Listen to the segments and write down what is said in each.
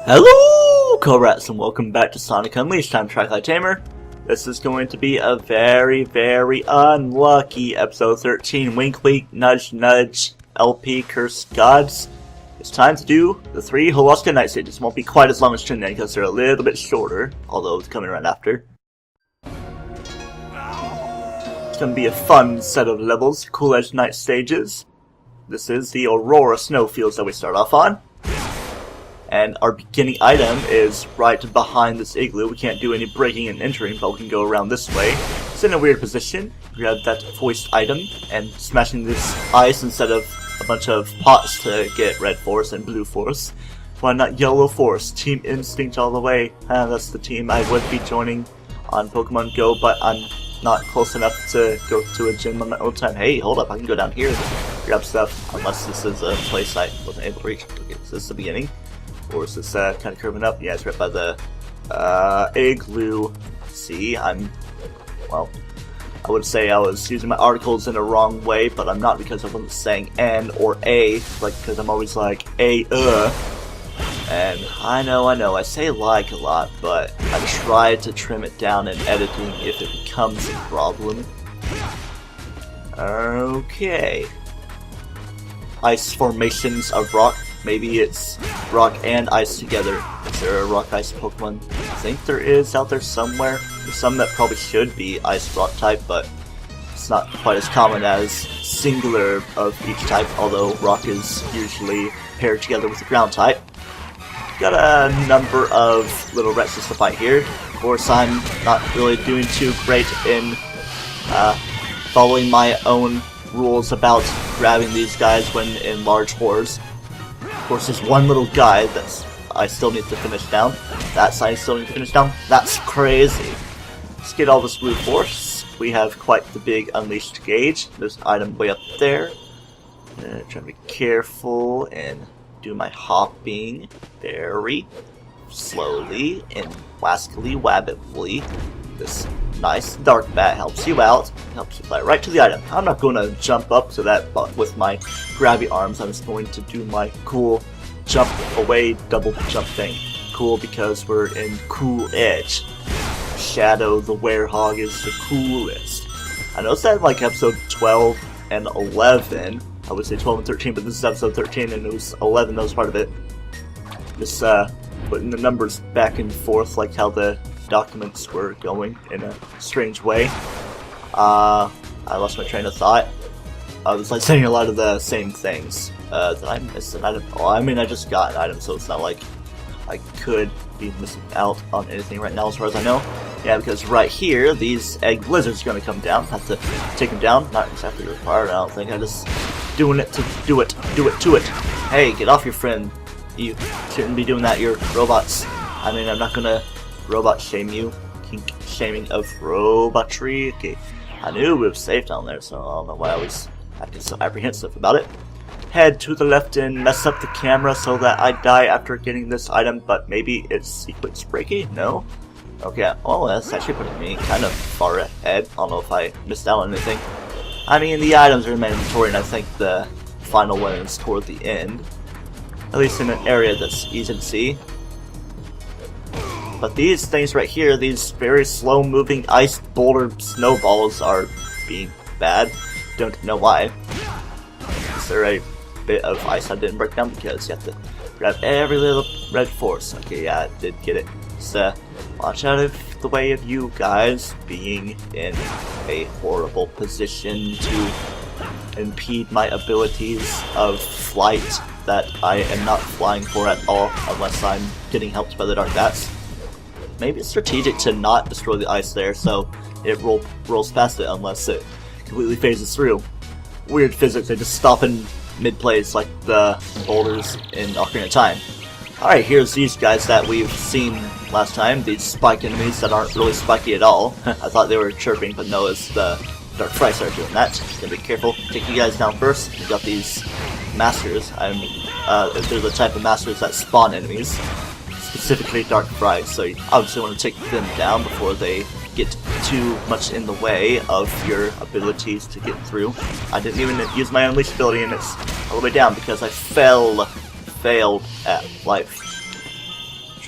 Hello, Corats, and welcome back to Sonic Unleashed. I'm TryclydeTamer. This is going to be a very, very unlucky episode 13. Wink, wink, nudge, nudge, LP, curse gods. It's time to do the 3 Holoska night stages. Won't be quite as long as Trinity because they're a little bit shorter, although it's coming right after. It's going to be a fun set of levels, cool edge night stages. This is the Aurora snowfields that we start off on. And our beginning item is right behind this igloo. We can't do any breaking and entering, but we can go around this way. It's in a weird position. Grab that voiced item and smashing this ice instead of a bunch of pots to get red force and blue force. Why not yellow force? Team Instinct all the way. That's the team I would be joining on Pokemon Go, but I'm not close enough to go to a gym on my own time. Hey, hold up, I can go down here and grab stuff, unless this is a place I wasn't able to reach. Okay, so this is the beginning. Or is this kind of curving up? Yeah, it's right by the igloo. See, well, I would say I was using my articles in a wrong way, but I'm not, because I wasn't saying N or A, like, because I'm always like, and I know, I say like a lot, but I try to trim it down in editing if it becomes a problem. Okay. Ice formations of rock. Maybe it's rock and ice together. Is there a rock ice Pokemon? I think there is out there somewhere. There's some that probably should be ice rock type, but it's not quite as common as singular of each type, although rock is usually paired together with the ground type. Got a number of little wretches to fight here. Of course, I'm not really doing too great in following my own rules about grabbing these guys when in large hordes. Of course, there's one little guy that I still need to finish down. That side I still need to finish down. That's crazy. Let's get all this blue force. We have quite the big unleashed gauge. There's an item way up there. Trying to be careful and do my hopping very slowly and waskily wabbitly. This nice dark bat helps you out. Helps you fly right to the item. I'm not going to jump up to that with my grabby arms. I'm just going to do my cool jump away double jump thing. Cool because we're in cool edge. Shadow the Werehog is the coolest. I noticed that in like episode 12 and 11. I would say 12 and 13, but this is episode 13 and it was 11 that was part of it. Just putting the numbers back and forth like how the documents were going in a strange way. I lost my train of thought. I was like saying a lot of the same things. Did I miss an item? Oh, I mean, I just got an item, so it's not like I could be missing out on anything right now as far as I know. Yeah, because right here, these egg blizzards are going to come down. Have to take them down. Not exactly required, I don't think. I'm just doing it to do it. Do it to it. Hey, get off your friend. You shouldn't be doing that. You're robots. I mean, I'm not going to robot shame you. Kink shaming of robotry. Okay, I knew we were safe down there, so I don't know why I was acting so apprehensive about it. Head to the left and mess up the camera so that I die after getting this item, but maybe it's sequence breaking? No? Okay, well, that's actually putting me kind of far ahead. I don't know if I missed out on anything. I mean, the items are mandatory, and I think the final one is toward the end. At least in an area that's easy to see. But these things right here, these very slow-moving ice boulder snowballs are being bad. Don't know why. Is there a bit of ice I didn't break down? Because you have to grab every little red force. Okay, yeah, I did get it. So, watch out of the way of you guys being in a horrible position to impede my abilities of flight that I am not flying for at all unless I'm getting helped by the dark bats. Maybe it's strategic to not destroy the ice there, so it rolls past it unless it completely phases through. Weird physics, they just stop in mid-place like the boulders in Ocarina of Time. Alright, here's these guys that we've seen last time, these spike enemies that aren't really spiky at all. I thought they were chirping, but no, it's the dark fry started doing that. Just gotta be careful. Take you guys down first. We've got these masters. They're the type of masters that spawn enemies. Specifically dark fries, so you obviously want to take them down before they get too much in the way of your abilities to get through. I didn't even use my unleashed ability and it's all the way down because I failed at life.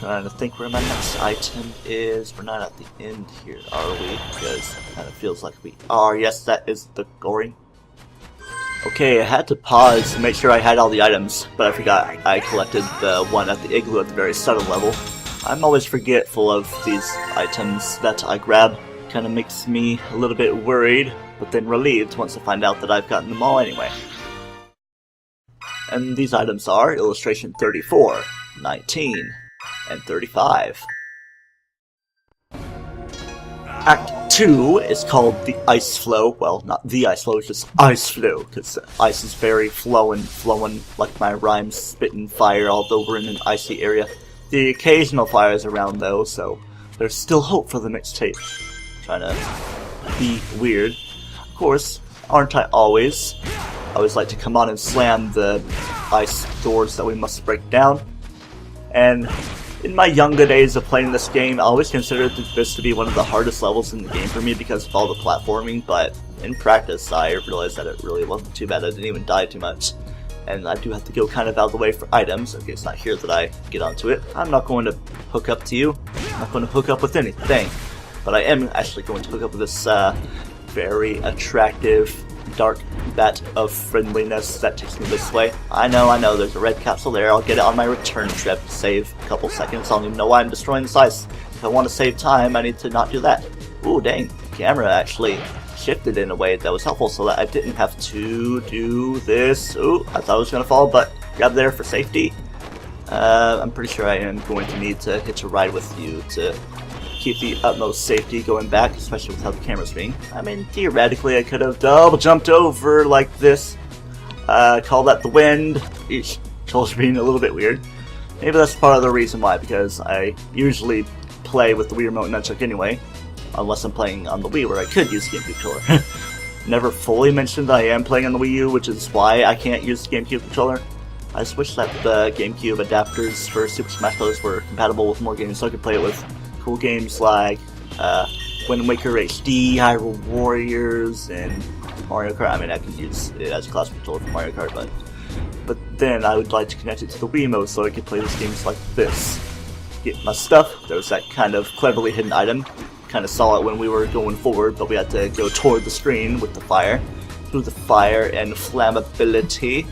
Trying to think where my next item is. We're not at the end here, are we? Because it kind of feels like we are. Yes, that is the gory. Okay, I had to pause to make sure I had all the items, but I forgot I collected the one at the igloo at the very start of the level. I'm always forgetful of these items that I grab. Kind of makes me a little bit worried, but then relieved once I find out that I've gotten them all anyway. And these items are illustration 34, 19, and 35. Act 2 is called the Ice Floe. Well, not the Ice Floe, it's just Ice Floe, because ice is very flowing like my rhymes, spitting fire, although we're in an icy area. The occasional fire is around though, so there's still hope for the mixtape. Trying to be weird. Of course, aren't I always? I always like to come on and slam the ice doors that we must break down. And in my younger days of playing this game, I always considered this to be one of the hardest levels in the game for me because of all the platforming, but in practice I realized that it really wasn't too bad. I didn't even die too much. And I do have to go kind of out of the way for items. Okay, it's not here that I get onto it. I'm not going to hook up to you. I'm not going to hook up with anything. But I am actually going to hook up with this very attractive dark bat of friendliness that takes me this way. I know, there's a red capsule there. I'll get it on my return trip. Save a couple seconds. I don't even know why I'm destroying this ice. If I want to save time, I need to not do that. Ooh, dang. The camera actually shifted in a way that was helpful so that I didn't have to do this. Ooh, I thought I was going to fall, but grab there for safety. I'm pretty sure I am going to need to hitch a ride with you to keep the utmost safety going back, especially with how the camera's being. I mean, theoretically, I could have double jumped over like this. Call that the wind. Each controls being a little bit weird. Maybe that's part of the reason why, because I usually play with the Wii Remote Nunchuck anyway, unless I'm playing on the Wii where I could use the GameCube controller. Never fully mentioned that I am playing on the Wii U, which is why I can't use the GameCube controller. I just wish that the GameCube adapters for Super Smash Bros. Were compatible with more games so I could play it with cool games like Wind Waker HD, Hyrule Warriors, and Mario Kart. I mean, I can use it as a classic controller for Mario Kart, but then I would like to connect it to the Wii mode so I could play these games like this. Get my stuff. There was that kind of cleverly hidden item. Kind of saw it when we were going forward, but we had to go toward the screen with the fire. Through the fire and flammability.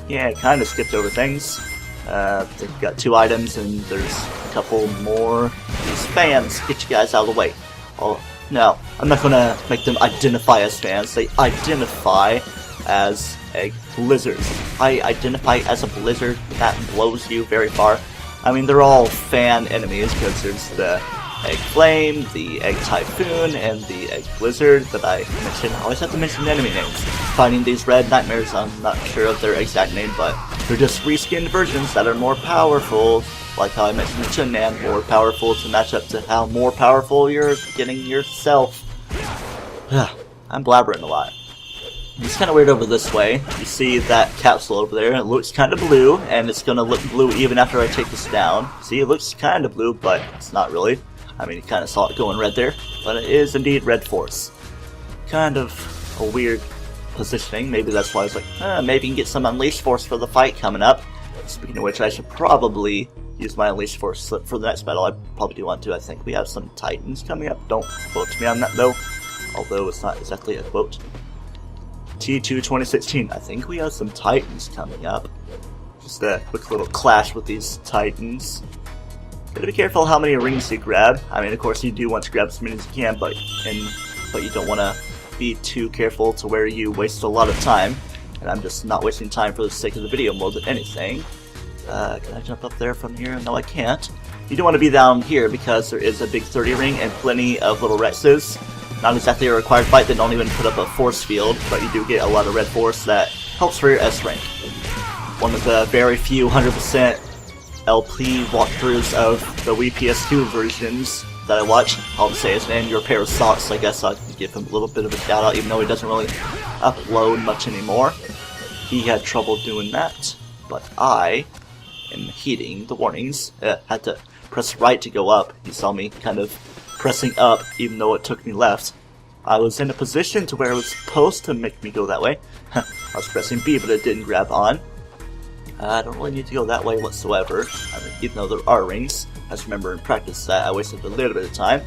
Yeah, kind of skipped over things. They've got 2 items and there's a couple more. These fans, get you guys out of the way. Oh, no, I'm not going to make them identify as fans. They identify as egg blizzards. I identify as a blizzard. That blows you very far. I mean, they're all fan enemies because there's the Egg Flame, the Egg Typhoon, and the Egg Blizzard that I mentioned. I always have to mention enemy names. Fighting these red nightmares, I'm not sure of their exact name, but they're just reskinned versions that are more powerful. Like how I mentioned the Chunman, more powerful to match up to how more powerful you're getting yourself. I'm blabbering a lot. It's kind of weird over this way. You see that capsule over there, and it looks kind of blue, and it's going to look blue even after I take this down. See, it looks kind of blue, but it's not really. I mean, you kind of saw it going red there, but it is indeed Red Force. Kind of a weird positioning. Maybe that's why I was like, maybe you can get some Unleashed Force for the fight coming up. Speaking of which, I should probably use my Unleashed Force for the next battle. I probably do want to. I think we have some Titans coming up. Don't quote me on that, though. Although it's not exactly a quote. T2 2016. I think we have some Titans coming up. Just a quick little clash with these Titans. Gotta be careful how many rings you grab. I mean, of course, you do want to grab as many as you can, but you don't want to be too careful to where you waste a lot of time. And I'm just not wasting time for the sake of the video more than anything. Can I jump up there from here? No, I can't. You don't want to be down here because there is a big 30 ring and plenty of little Rexes. Not exactly a required fight. They don't even put up a force field, but you do get a lot of red force that helps for your S rank. One of the very few 100% LP walkthroughs of the Wii PS2 versions that I watched. I'll just say his name, Your Pair of Socks. I guess I can give him a little bit of a shout out, even though he doesn't really upload much anymore. He had trouble doing that, but I am heeding the warnings. Had to press right to go up. You saw me kind of pressing up, even though it took me left. I was in a position to where it was supposed to make me go that way. I was pressing B, but it didn't grab on. I don't really need to go that way whatsoever. I mean, even though there are rings. I just remember in practice that I wasted a little bit of time.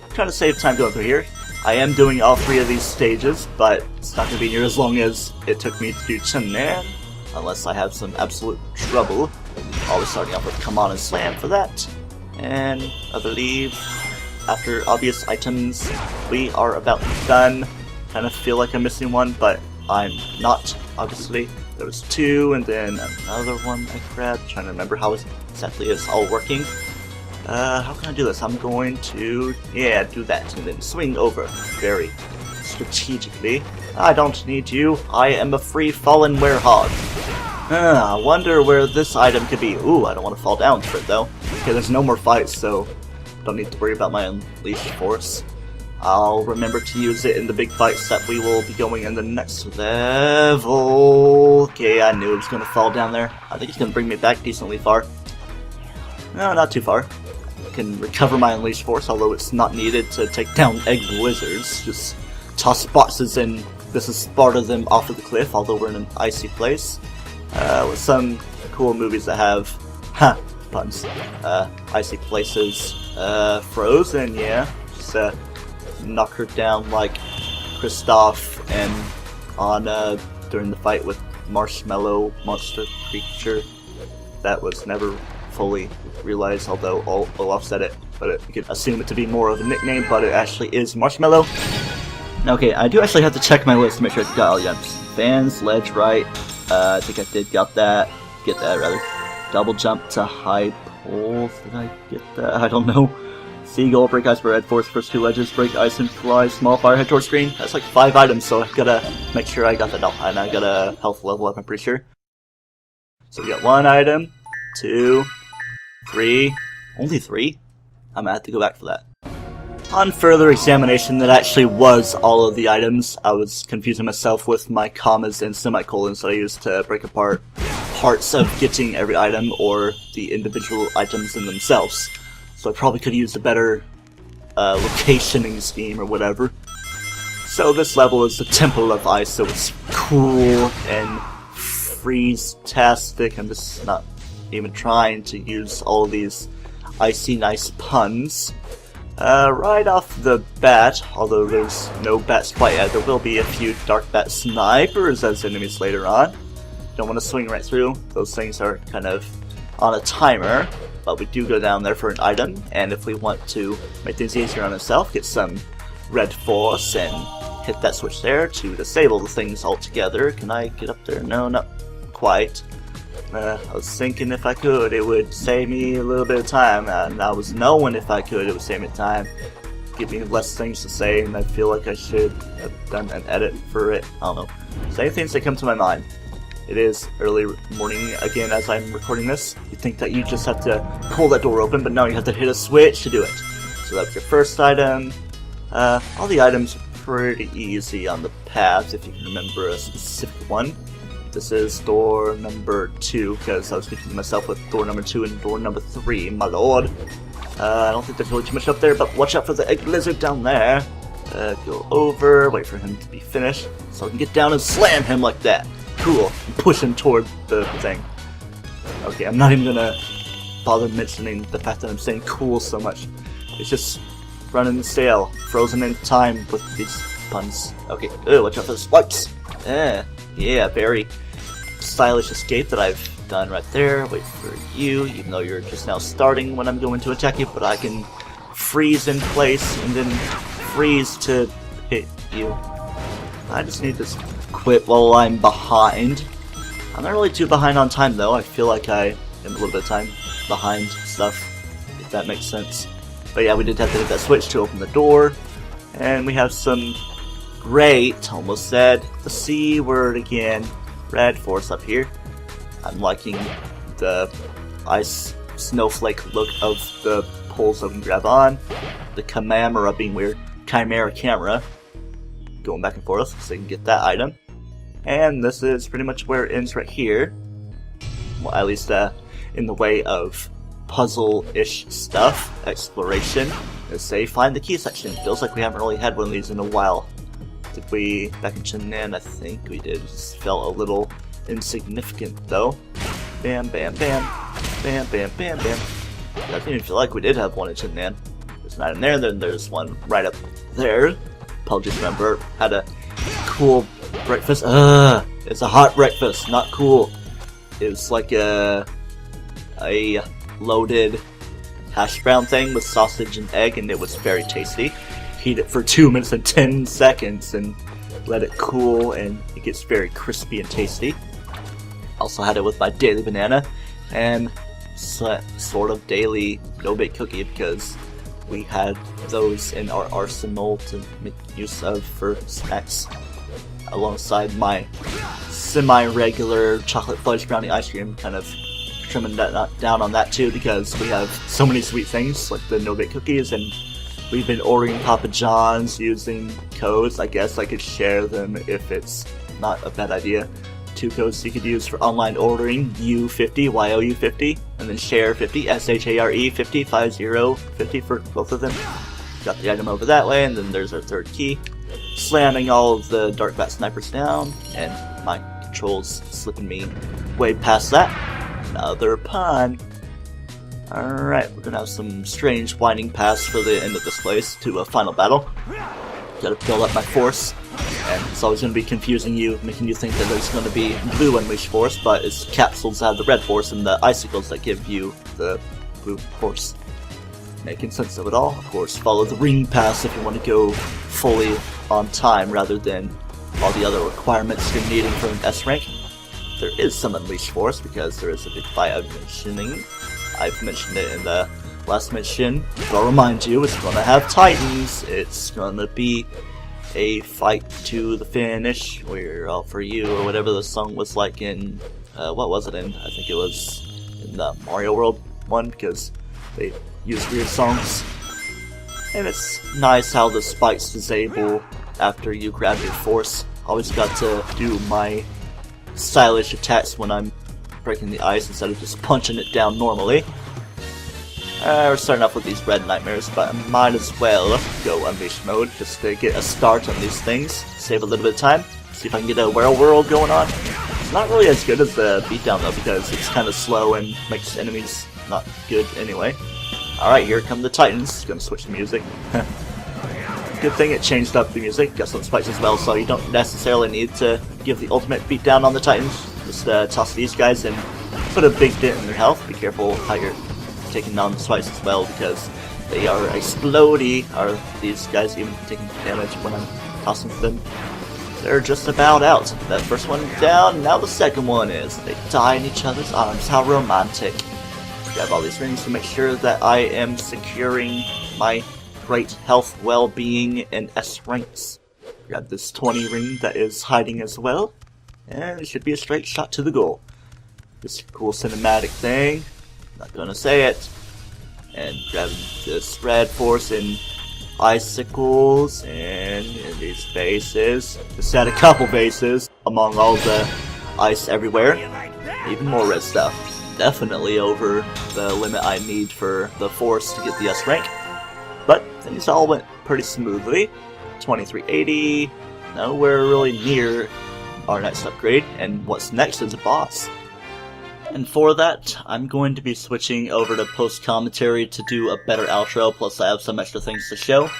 I'm trying to save time going through here. I am doing all 3 of these stages, but it's not going to be near as long as it took me to do Chunan, unless I have some absolute trouble. Always starting off with come on and slam for that. And I believe after obvious items, we are about done. Kind of feel like I'm missing one, but I'm not, obviously. There was 2, and then another one I grabbed. Trying to remember how exactly it's all working. How can I do this? I'm going to, yeah, do that, and then swing over very strategically. I don't need you. I am a free-fallen Werehog. I wonder where this item could be. Ooh, I don't want to fall down for it, though. Okay, there's no more fights, so don't need to worry about my unleashed force. I'll remember to use it in the big fights that we will be going in the next level. Okay, I knew it was going to fall down there. I think it's going to bring me back decently far. No, not too far. I can recover my unleashed force, although it's not needed to take down egg blizzards. Just toss boxes and this is part of them off of the cliff, although we're in an icy place. With some cool movies that have, puns, icy places, frozen, yeah. Just, knock her down like Kristoff and Anna during the fight with Marshmallow Monster Creature. That was never fully realized, although Olaf said it, but you could assume it to be more of a nickname, but it actually is Marshmallow. Okay, I do actually have to check my list to make sure I got all the items. Fans, ledge right, I think I did get that rather. Double jump to high poles, did I get that? I don't know. Seagull, break ice, red force, first 2 ledges, break ice and fly, small fire, head towards screen. That's like 5 items, so I gotta make sure I got that. Oh, and I got a health level up, I'm pretty sure. So we got 1 item, 2, 3, only 3? I'm gonna have to go back for that. On further examination, that actually was all of the items. I was confusing myself with my commas and semicolons that I used to break apart parts of getting every item or the individual items in themselves. So I probably could have used a better locationing scheme or whatever. So this level is the Temple of Ice, so it's cool and freeze-tastic. I'm just not even trying to use all these icy nice puns. Right off the bat, although there's no bats quite yet, there will be a few dark bat snipers as enemies later on. Don't want to swing right through. Those things are kind of on a timer. But we do go down there for an item, and if we want to make things easier on ourselves, get some red force and hit that switch there to disable the things altogether. Can I get up there? No, not quite. I was thinking if I could, it would save me a little bit of time, and I was knowing if I could, it would save me time. Give me less things to say, and I feel like I should have done an edit for it. I don't know. Say things that come to my mind. It is early morning again as I'm recording this. You'd think that you just have to pull that door open, but no, you have to hit a switch to do it. So that's your first item. All the items are pretty easy on the paths if you can remember a specific one. This is door number 2, because I was confusing myself with door number 2 and door number 3, my lord. I don't think there's really too much up there, but watch out for the egg lizard down there. Go over, wait for him to be finished, so I can get down and slam him like that. Cool. Push him toward the thing. Okay, I'm not even gonna bother mentioning the fact that I'm saying cool so much. It's just running stale, frozen in time with these puns. Okay, watch out for the spikes. Yeah, very stylish escape that I've done right there. Wait for you, even though you're just now starting when I'm going to attack you, but I can freeze in place and then freeze to hit you. I just need this quit while I'm behind. I'm not really too behind on time though. I feel like I am a little bit of time behind stuff, if that makes sense. But yeah, we did have to hit that switch to open the door. And we have some great, almost said the C word again, red force up here. I'm liking the ice snowflake look of the poles that we can grab on. The camera being weird, chimera camera. Going back and forth so you can get that item. And this is pretty much where it ends right here. Well, at least in the way of puzzle-ish stuff, exploration. Let's say find the key section. Feels like we haven't really had one of these in a while. Did we back in Chunan? I think we did. It just felt a little insignificant though. Bam, bam, bam. Bam, bam, bam, bam. Doesn't even feel like we did have one in Tin Man. There's not in there, then there's one right up there. Apologies, remember, had a cool breakfast. It's a hot breakfast, not cool. It was like a loaded hash brown thing with sausage and egg, and it was very tasty. Heat it for 2 minutes and 10 seconds and let it cool, and it gets very crispy and tasty. Also had it with my daily banana and sort of daily no-bake cookie, because we had those in our arsenal to make use of for snacks, alongside my semi-regular chocolate fudge brownie ice cream. Kind of trimming that down on that too, because we have so many sweet things like the no-bake cookies, and we've been ordering Papa John's using codes. I guess I could share them if it's not a bad idea. 2 codes you could use for online ordering: U50, YOU50, and then Share50, SHARE 50, 50 for both of them. Got the item over that way, and then there's our third key. Slamming all of the Dark Bat snipers down, and my controls slipping me way past that. Another pun. Alright, we're gonna have some strange winding paths for the end of this place to a final battle. Gotta build up my force, and it's always gonna be confusing you, making you think that there's gonna be blue Unleashed Force, but it's capsules that have the red force and the icicles that give you the blue force. Making sense of it all. Of course, follow the ring pass if you want to go fully on time rather than all the other requirements you're needing for an S rank. There is some Unleashed Force because there is a big fight I've mentioned it in the last mission, but I'll remind you, it's gonna have Titans. It's gonna be a fight to the finish. We're all for you, or whatever the song was like in, what was it in? I think it was in the Mario World one, because they use weird songs. And it's nice how the spikes disable after you grab your force. Always got to do my stylish attacks when I'm breaking the ice instead of just punching it down normally. We're starting off with these red nightmares, but I might as well go Unleashed mode just to get a start on these things. Save a little bit of time. See if I can get a Werehog going on. It's not really as good as the beatdown though, because it's kind of slow and makes enemies not good anyway. Alright, here come the Titans. Gonna switch the music. Good thing it changed up the music. Got some spikes as well, so you don't necessarily need to give the ultimate beatdown on the Titans. Just toss these guys and put a big dent in their health. Be careful how you're taking down the spikes as well, because they are explodey. Are these guys even taking damage when I'm tossing them? They're just about out. That first one down, now the second one is. They die in each other's arms. How romantic. Grab all these rings to make sure that I am securing my great health, well-being, and S ranks. Grab this 20 ring that is hiding as well, and it should be a straight shot to the goal. This cool cinematic thing, not gonna say it. And grab this red force and icicles, and in these bases. Just had a couple bases among all the ice everywhere. Even more red stuff. Definitely over the limit I need for the force to get the S rank. But things all went pretty smoothly. 2380, nowhere really near our next upgrade, and what's next is a boss. And for that, I'm going to be switching over to post-commentary to do a better outro, plus I have some extra things to show.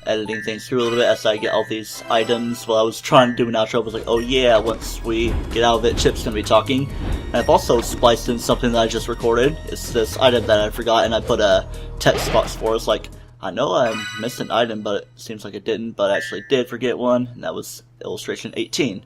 Editing things through a little bit as I get all these items. While I was trying to do an outro, I was like, oh yeah, once we get out of it, Chip's gonna be talking. And I've also spliced in something that I just recorded. It's this item that I forgot, and I put a text box for. It's like, I know I missed an item, but it seems like it didn't, but I actually did forget one, and that was illustration 18.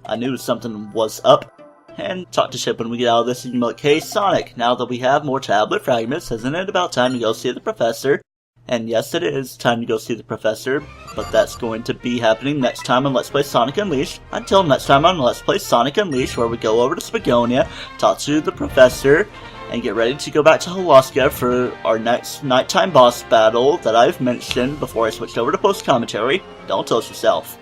I knew something was up, and talk to Chip when we get out of this, and be like, hey Sonic, now that we have more tablet fragments, isn't it about time to go see the professor? And yes, it is time to go see the professor, but that's going to be happening next time on Let's Play Sonic Unleashed. Until next time on Let's Play Sonic Unleashed, where we go over to Spagonia, talk to the professor, and get ready to go back to Holoska for our next nighttime boss battle that I've mentioned before I switched over to post-commentary. Don't toast yourself.